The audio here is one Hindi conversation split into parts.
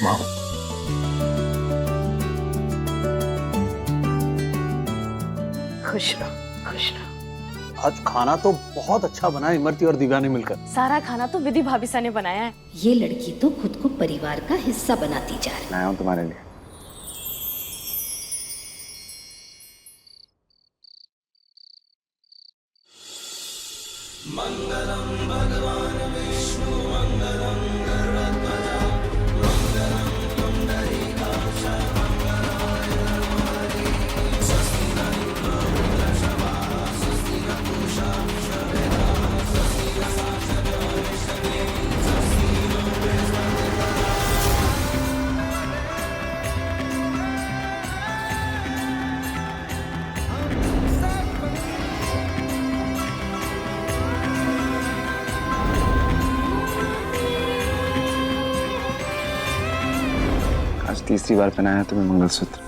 माँ, खुश रहो, खुश रहो। आज खाना तो बहुत अच्छा बना है इमरती और दिव्या ने मिलकर। सारा खाना तो विधि भाभी सा ने बनाया है। ये लड़की तो खुद को परिवार का हिस्सा बनाती जा रही है। लाया हूं तुम्हारे लिए। आज तीसरी बार पहनाया तुम्हें मंगलसूत्र।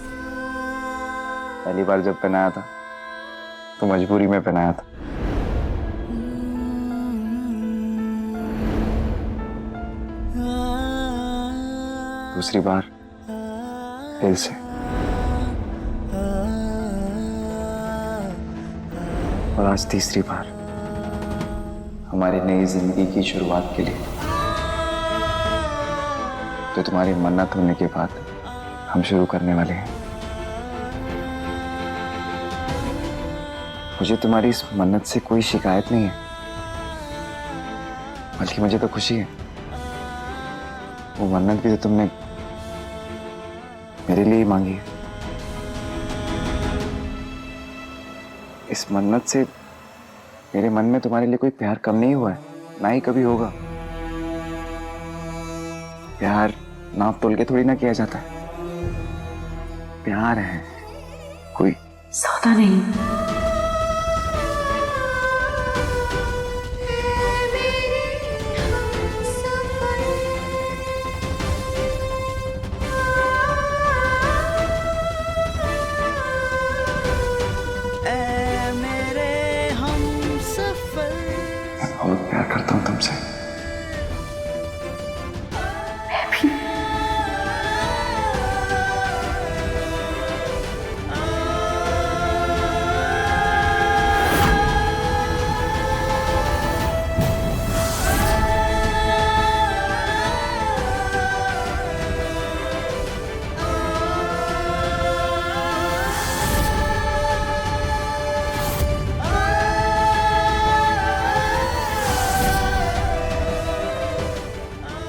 पहली बार जब पहनाया था तो मजबूरी में पहनाया था। दूसरी बार दिल से। और आज तीसरी बार हमारी नई जिंदगी की शुरुआत के लिए। तो तुम्हारी मन्नत होने के बाद हम शुरू करने वाले हैं। मुझे तुम्हारी इस मन्नत से कोई शिकायत नहीं है, बल्कि मुझे तो खुशी है। वो मन्नत भी तो तुमने मेरे लिए ही मांगी है। इस मन्नत से मेरे मन में तुम्हारे लिए कोई प्यार कम नहीं हुआ है, ना ही कभी होगा। प्यार नाप तोल के थोड़ी ना किया जाता है। प्यार है कोई सौदा नहीं। मैं बहुत प्यार करता हूँ तुमसे।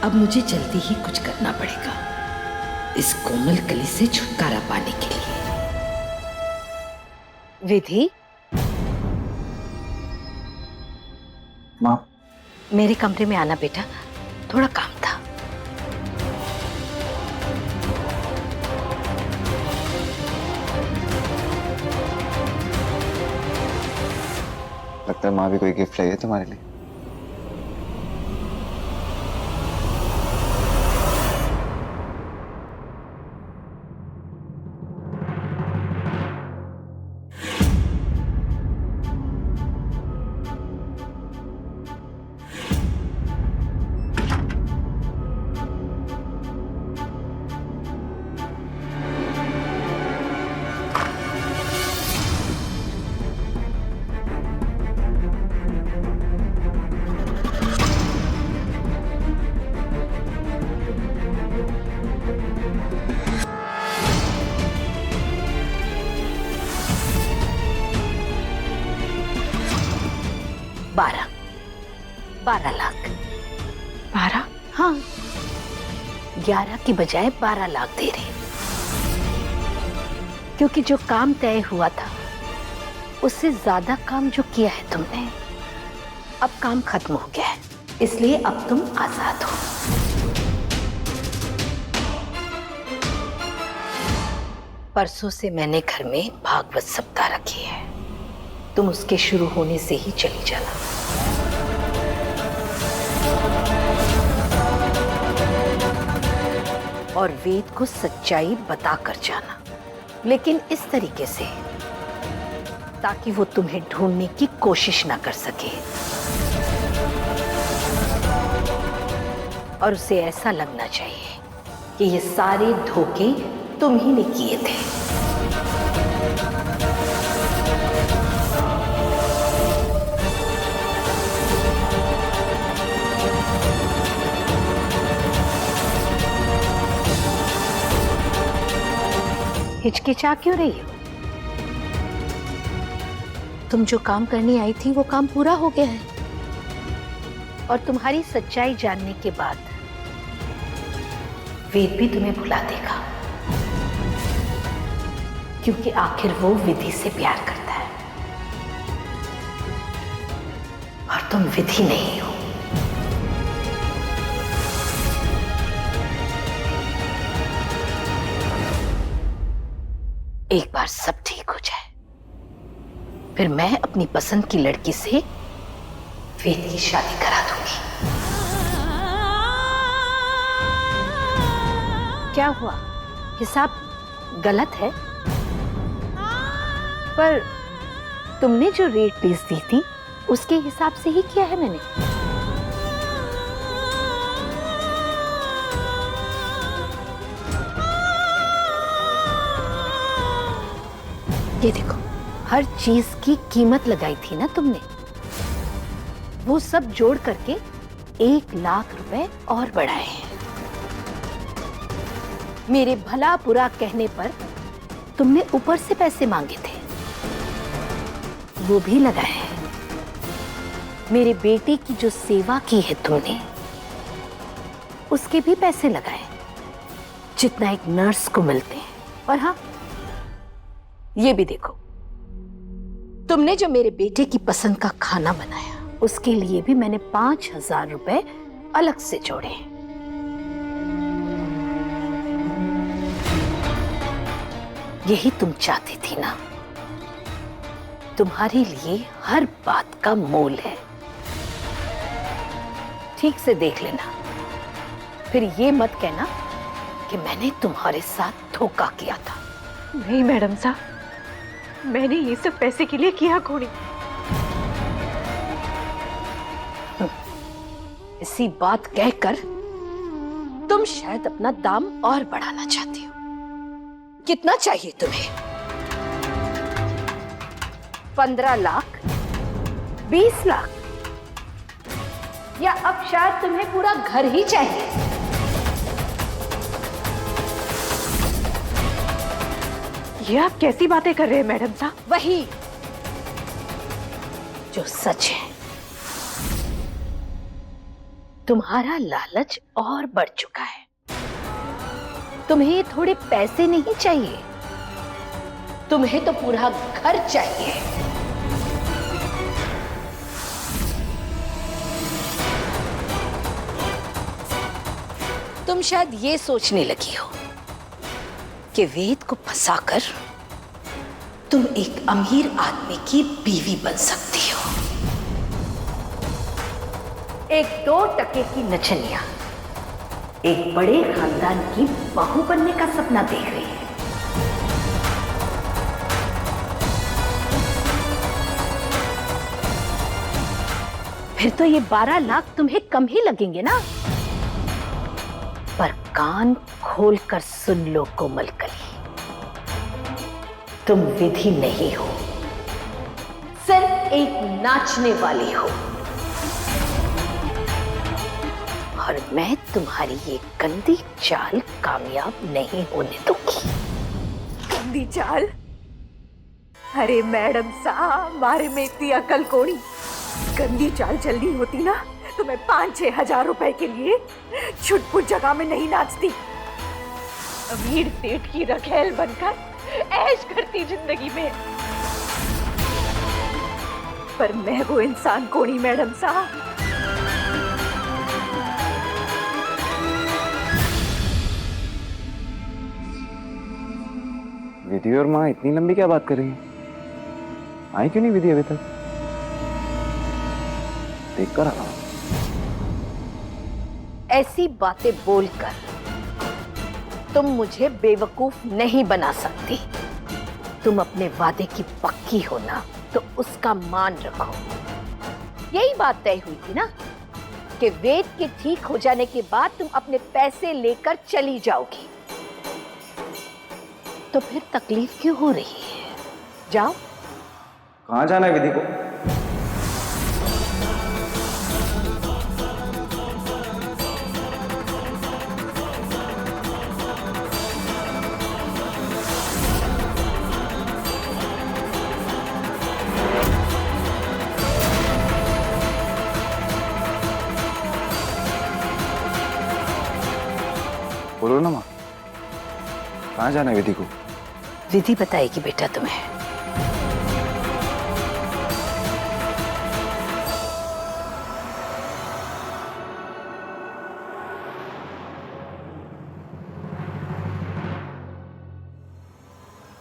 अब मुझे जल्दी ही कुछ करना पड़ेगा इस कोमल कली से छुटकारा पाने के लिए। विधि, माँ, मेरे कमरे में आना बेटा, थोड़ा काम था। लगता है माँ भी कोई गिफ्ट लाई है तुम्हारे लिए। बारह 12 लाख। 12? हाँ, 11 की बजाय 12 लाख दे रहे, क्योंकि जो काम तय हुआ था उससे ज्यादा काम जो किया है तुमने, अब काम खत्म हो गया है, इसलिए अब तुम आजाद हो। परसों से मैंने घर में भागवत सप्ताह रखी है, तुम उसके शुरू होने से ही चली जाना। और वेद को सच्चाई बताकर जाना, लेकिन इस तरीके से ताकि वो तुम्हें ढूंढने की कोशिश ना कर सके और उसे ऐसा लगना चाहिए कि ये सारे धोखे तुम ही ने किए थे। हिचकिचा क्यों रही हो? तुम जो काम करने आई थी वो काम पूरा हो गया है, और तुम्हारी सच्चाई जानने के बाद वेद भी तुम्हें भुला देगा, क्योंकि आखिर वो विधि से प्यार करता है और तुम विधि नहीं हो। एक बार सब ठीक हो जाए, फिर मैं अपनी पसंद की लड़की से वेद की शादी करा दूंगी। क्या हुआ? हिसाब गलत है? पर तुमने जो रेट लीज दी थी उसके हिसाब से ही किया है मैंने। ये देखो, हर चीज की कीमत लगाई थी ना तुमने, वो सब जोड़ करके 1 लाख रुपए और बढ़ाए हैं। मेरे भला बुरा कहने पर तुमने ऊपर से पैसे मांगे थे, वो भी लगाए हैं। मेरे बेटे की जो सेवा की है तुमने, उसके भी पैसे लगाए, जितना एक नर्स को मिलते हैं। और हाँ, ये भी देखो, तुमने जो मेरे बेटे की पसंद का खाना बनाया, उसके लिए भी मैंने 5,000 रुपए अलग से जोड़े। यही तुम चाहती थी ना? तुम्हारे लिए हर बात का मोल है। ठीक से देख लेना, फिर ये मत कहना कि मैंने तुम्हारे साथ धोखा किया था। नहीं मैडम साहब, मैंने ये सब पैसे के लिए किया कोनी। इसी बात कहकर तुम शायद अपना दाम और बढ़ाना चाहती हो। कितना चाहिए तुम्हें? 15 लाख, 20 लाख, या अब शायद तुम्हें पूरा घर ही चाहिए? ये आप कैसी बातें कर रहे हैं मैडम साहब? वही जो सच है। तुम्हारा लालच और बढ़ चुका है। तुम्हें थोड़े पैसे नहीं चाहिए, तुम्हें तो पूरा घर चाहिए। तुम शायद ये सोचने लगी हो कि वेद को फंसाकर तुम एक अमीर आदमी की बीवी बन सकती हो। 1-2 टके की नचनिया एक बड़े खानदान की बहू बनने का सपना देख रही है। फिर तो ये 12 लाख तुम्हें कम ही लगेंगे ना? पर कान खोलकर सुन लो कोमल कली, तुम विधि नहीं हो, सिर्फ एक नाचने वाली हो। और मैं तुम्हारी ये गंदी चाल कामयाब नहीं होने दूंगी। गंदी चाल? अरे मैडम साहब, हमारे में इतनी अकल कोनी। गंदी चाल चलनी होती ना तो मैं 5-6 हजार रुपए के लिए छुटपुट जगह में नहीं नाचती। अमीर सेठ की रखेल बनकर ऐश करती जिंदगी में। पर मैं वो इंसान कोनी मैडम साहब। विधि और माँ इतनी लंबी क्या बात कर रही है? आई क्यों नहीं विधि अभी तक? देख कर आना। ऐसी बातें बोलकर तुम मुझे बेवकूफ नहीं बना सकती। तुम अपने वादे की पक्की हो ना, तो उसका मान रखो। यही बात तय हुई थी ना कि कि वेद के ठीक हो जाने के बाद तुम अपने पैसे लेकर चली जाओगी। तो फिर तकलीफ क्यों हो रही है? जाओ। कहाँ जाना है विधि को? बोलो ना माँ, कहाँ जाना है विधि को? विधि बताएगी बेटा तुम्हें।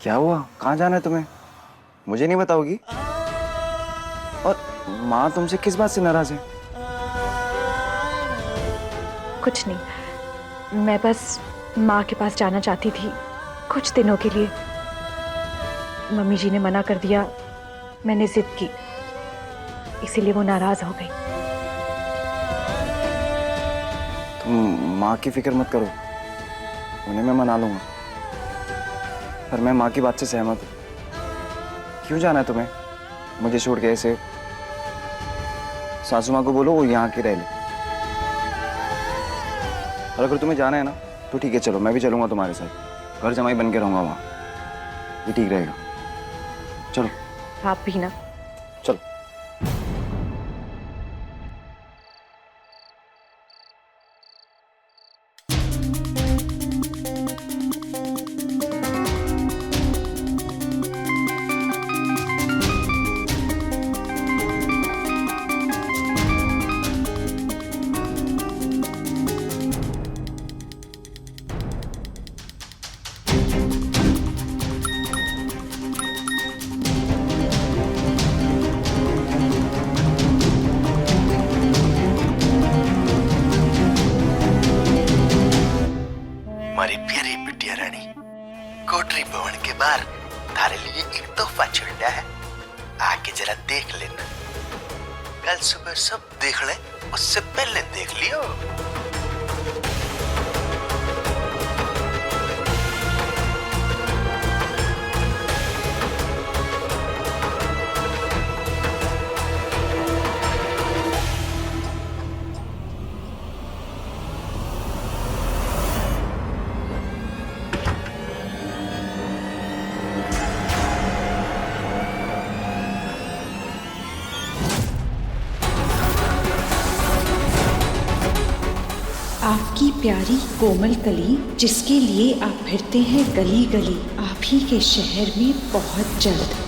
क्या हुआ? कहाँ जाना है तुम्हें? मुझे नहीं बताओगी? और माँ तुमसे किस बात से नाराज है? कुछ नहीं, मैं बस माँ के पास जाना चाहती थी कुछ दिनों के लिए। मम्मी जी ने मना कर दिया, मैंने जिद की, इसीलिए वो नाराज हो गई। तुम माँ की फिक्र मत करो, उन्हें मैं मना लूंगा। पर मैं माँ की बात से सहमत हूँ। क्यों जाना है तुम्हें मुझे छोड़ के ऐसे? सासू माँ को बोलो वो यहाँ की रह ले। और अगर तुम्हें जाना है ना तो ठीक है, चलो मैं भी चलूंगा तुम्हारे साथ। घर जमाई बन के रहूंगा वहाँ, ये ठीक रहेगा। चलो। आप भी ना। चलो। मारी प्यारी बिटिया रानी, कोठरी भवन के बाहर थारे लिए एक तोहफा छोड़ा है, आके जरा देख लेना। कल सुबह सब देख ले, उससे पहले देख लियो। आपकी प्यारी कोमल कली, जिसके लिए आप फिरते हैं गली गली, आप ही के शहर में बहुत जल्द।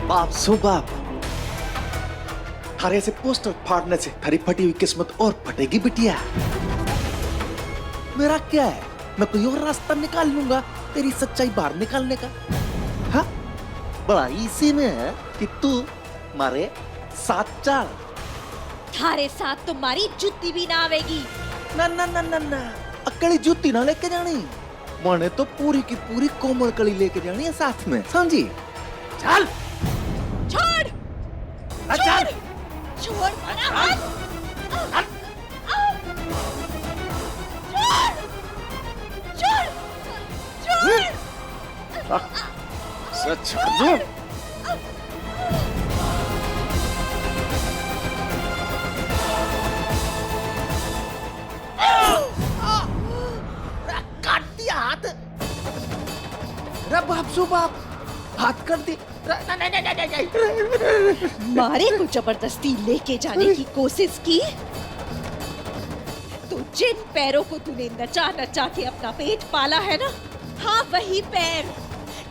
बाप सो बाप, थारे से पोस्टर फाड़ने से थारी फटी हुई किस्मत और फटेगी बिटिया। मेरा क्या है, मैं कोई और रास्ता निकाल लूंगा तेरी सच्चाई बाहर निकालने का। हाँ, बड़ा इसी में है कि तू मारे साथ चल। थारे साथ तुम्हारी जुत्ती भी ना आवेगी। ना ना ना ना ना, अकड़ी जूती ना लेके जानी, मैंने तो पूरी की पूरी कोमल कड़ी लेके जानी है साथ में, समझी? चल छोड़, चल छोड़ मेरा हाथ। छोड़, छोड़, छोड़। सच दो। काट दिया हाथ। शुभ आप हाथ कर दी। मारे को जबरदस्ती लेके जाने की कोशिश की तो जिन पैरों को तूने नचा नचा के अपना पेट पाला है ना, हाँ वही पैर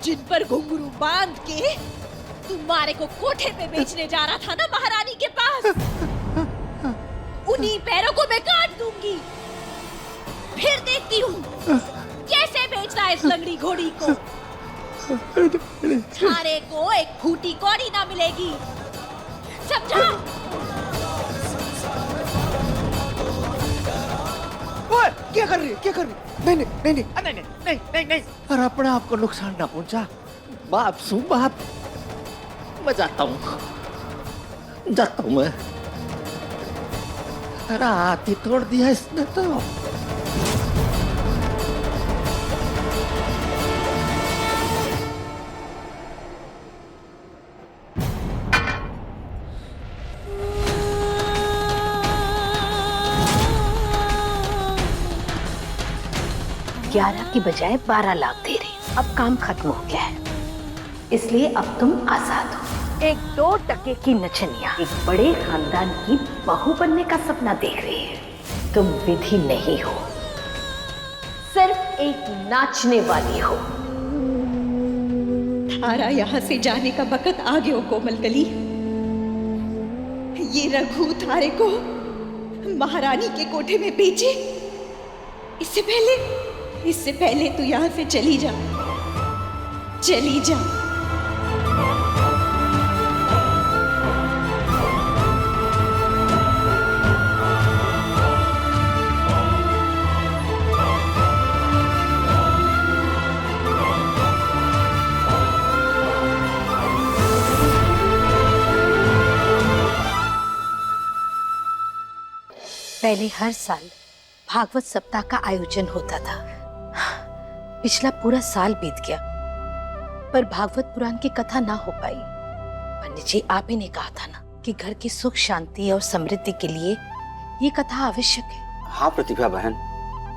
जिन पर घुंघरू बांध के तू मारे को कोठे पे बेचने जा रहा था ना महारानी के पास, उन्हीं पैरों को मैं काट दूंगी। फिर देखती हूँ कैसे बेचता है इस लंगड़ी घोड़ी को। थारे को एक फूटी कौड़ी ना मिलेगी, समझा? ओए, क्या कर रही है? क्या कर रही है? नहीं। अरे अपने आप को नुकसान ना पहुंचा। बाप सु बाप, मैं जाता हूँ मैं। अरे हाथ ही तोड़ दिया इसने तो। की बजाय 12 लाख दे रहे। अब काम खत्म हो गया है, इसलिए अब तुम आजाद हो। एक 2 टके की नचनिया एक बड़े खानदान की बहू बनने का सपना देख रही है। तुम विधि नहीं हो, सिर्फ एक नाचने वाली हो। थारा यहाँ से जाने का वक्त आ गया कोमल कली। ये रघु थारे को महारानी के कोठे में बेचे, इससे पहले तू यहाँ से चली जा। पहले हर साल भागवत सप्ताह का आयोजन होता था। पिछला पूरा साल बीत गया, पर भागवत पुराण की कथा ना हो पाई। पंडित जी, आप ही ने कहा था ना कि घर की सुख शांति और समृद्धि के लिए ये कथा आवश्यक है। हाँ प्रतिभा बहन,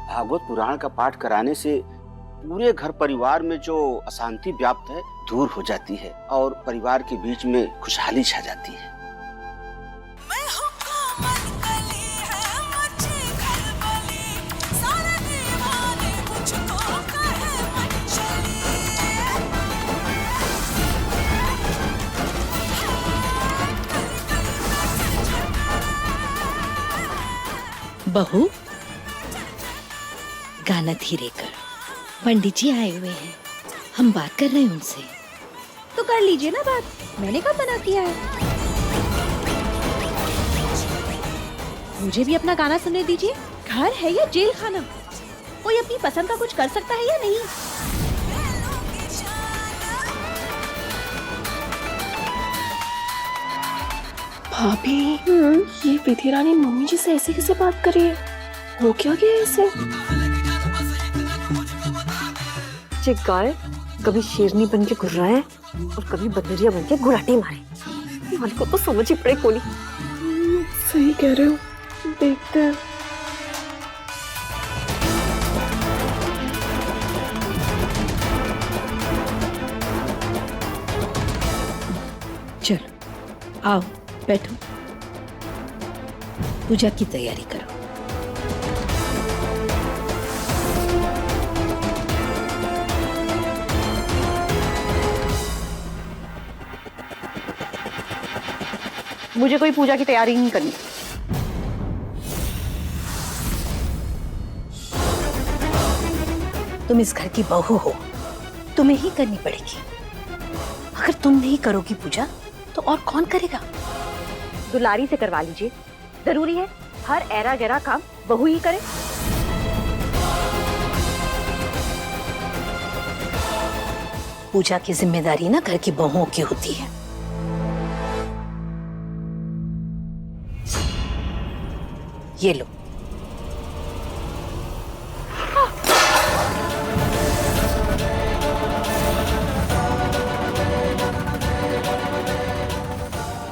भागवत पुराण का पाठ कराने से पूरे घर परिवार में जो अशांति व्याप्त है दूर हो जाती है और परिवार के बीच में खुशहाली छा जाती है। बहू, गाना धीरे कर, पंडित जी आए हुए हैं, हम बात कर रहे हैं उनसे। तो कर लीजिए ना बात, मैंने कब मना किया है। मुझे भी अपना गाना सुनने दीजिए। घर है या जेल खाना, कोई अपनी पसंद का कुछ कर सकता है या नहीं। भाभी, ये विधि रानी मम्मी जी से ऐसे कैसे बात कर रही है? हो क्या गया ऐसे? गाय कभी शेरनी बन के घुर्रा है और कभी बंदरिया बन के गुराटे मारे। मालिक को तो समझ ही पड़े कोली। सही कह रहे हो, देखते हैं। चलो आओ बैठो, पूजा की तैयारी करो। मुझे कोई पूजा की तैयारी नहीं करनी। तुम इस घर की बहू हो, तुम्हें ही करनी पड़ेगी। अगर तुम नहीं करोगी पूजा तो और कौन करेगा? दुलारी से करवा लीजिए, जरूरी है हर ऐरा गैरा काम बहू ही करे। पूजा की जिम्मेदारी ना घर की बहुओं की होती है। ये लो।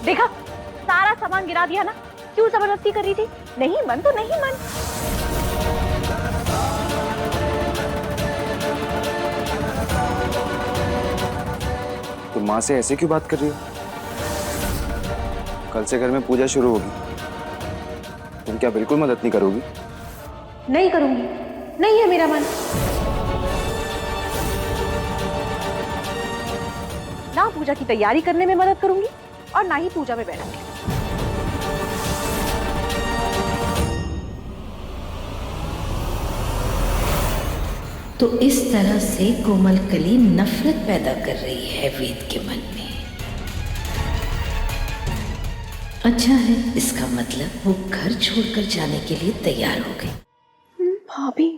देखा, सारा सामान गिरा दिया ना। क्यों जबरदस्ती कर रही थी? नहीं मन तो नहीं मन। तुम माँ से ऐसे क्यों बात कर रही हो? कल से घर में पूजा शुरू होगी, तुम क्या बिल्कुल मदद नहीं करोगी? नहीं करूंगी, नहीं है मेरा मन। ना पूजा की तैयारी करने में मदद करूंगी और ना ही पूजा में बैठूंगी। तो इस तरह से कोमल कली नफरत पैदा कर रही है वेद के मन में। अच्छा है, इसका मतलब वो घर छोड़कर जाने के लिए तैयार हो गई। भाभी,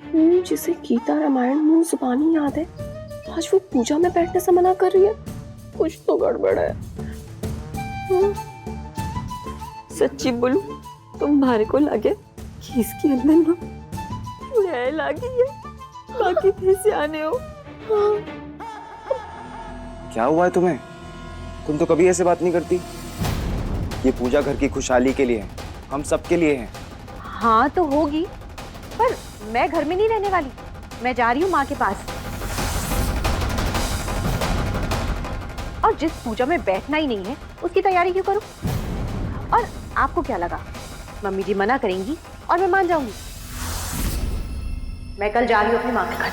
जिसे गीता रामायण मुंह जुबानी याद है, आज वो पूजा में बैठने से मना कर रही है। कुछ तो गड़बड़ है। सच्ची बोलूं, तुम्हारे को लगे कि इसके अंदर ना चुड़ैल आ गई है। बाकी थे सियाने हो। क्या हुआ है तुम्हें? तुम तो कभी ऐसे बात नहीं करती। ये पूजा घर की खुशहाली के लिए है, हम सबके लिए है। हाँ तो होगी, पर मैं घर में नहीं रहने वाली। मैं जा रही हूँ माँ के पास। और जिस पूजा में बैठना ही नहीं है उसकी तैयारी क्यों करूं? और आपको क्या लगा मम्मी जी मना करेंगी और मैं मान जाऊंगी? मैं कल जा रही हूँ अपनी माँ के घर।